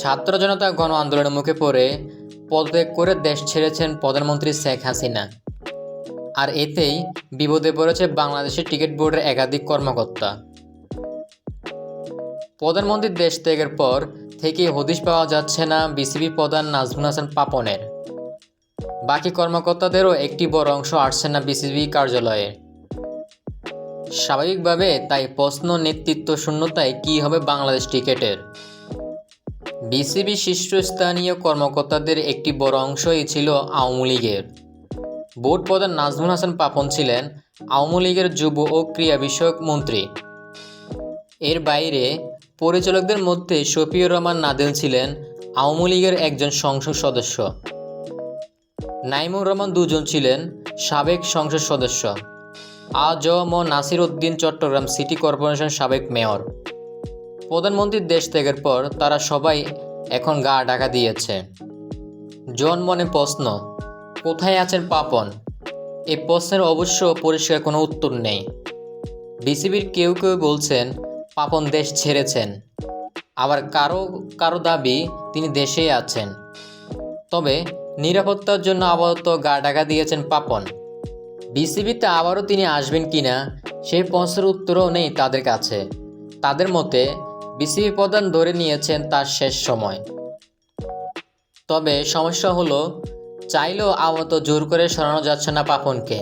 ছাত্র জনতা গণ আন্দোলনের মুখে পড়ে পদত্যাগ করে দেশ ছেড়েছেন প্রধানমন্ত্রী শেখ হাসিনা। আর এতেই বিপদে পড়েছে বাংলাদেশের টিকিট বোর্ডের একাধিক কর্মকর্তা। প্রধানমন্ত্রীর দেশ ত্যাগের পর থেকে হদিশ পাওয়া যাচ্ছে না বিসিবি প্রধান নাজমুল হাসান পাপনের। বাকি কর্মকর্তাদেরও একটি বড় অংশ আসছে না বিসিবি কার্যালয়ে। স্বাভাবিকভাবে তাই প্রশ্ন, নেতৃত্ব শূন্যতায় কী হবে বাংলাদেশ ক্রিকেটের। বিসিবি শীর্ষস্থানীয় কর্মকর্তাদের একটি বড় অংশই ছিল আওয়ামী লীগের। বোর্ড প্রধান নাজমুল হাসান পাপন ছিলেন আওয়ামী লীগের যুব ও ক্রীড়া বিষয়ক মন্ত্রী। এর বাইরে পরিচালকদের মধ্যে শফিউর রহমান নাদেল ছিলেন আওয়ামী লীগের একজন সংসদ সদস্য। নাইমুর রহমান দুজন ছিলেন সাবেক সংসদ সদস্য। আ.জ.ম নাসির উদ্দিন চট্টগ্রাম সিটি কর্পোরেশনের সাবেক মেয়র। প্রধানমন্ত্রীর দেশ ত্যাগের পর তারা সবাই এখন গা ঢাকা দিয়েছে। জনমনে প্রশ্ন, কোথায় আছেন পাপন? এই প্রশ্নের অবশ্য পরিষ্কার কোনো উত্তর নেই। বিসিবির কেউ কেউ বলছেন পাপন দেশ ছেড়েছেন, আবার কারো কারো দাবি তিনি দেশেই আছেন। তবে নিরাপত্তার জন্য আপাতত গা ঢাকা দিয়েছেন পাপন। বিসিবিতে আবারও তিনি আসবেন কিনা সেই প্রশ্নের উত্তরও নেই তাদের কাছে। তাদের মতে বিসিবি প্রধান ধরে নিয়েছেন তার শেষ সময়। তবে সমস্যা হলো, চাইলেও আপাতত জোর করে সরানো যাচ্ছে না পাপনকে।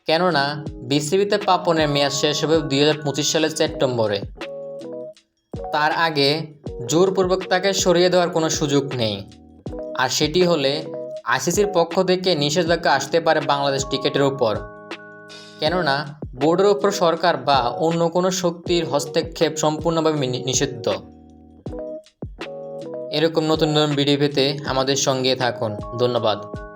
কেননা বিসিবিতে পাপনের মেয়াদ শেষ হবে 2025 সালের সেপ্টেম্বরে। তার আগে জোরপূর্বক তাকে সরিয়ে দেওয়ার কোনো সুযোগ নেই। আর সেটি হলে আইসিসির পক্ষ থেকে নিষেধাজ্ঞা আসতে পারে বাংলাদেশ ক্রিকেটের উপর। কেননা বোর্ডের উপর সরকার বা অন্য কোনো শক্তির হস্তক্ষেপ সম্পূর্ণভাবে নিষিদ্ধ। এরকম নতুন নতুন ভিডিও পেতে আমাদের সঙ্গে থাকুন। ধন্যবাদ।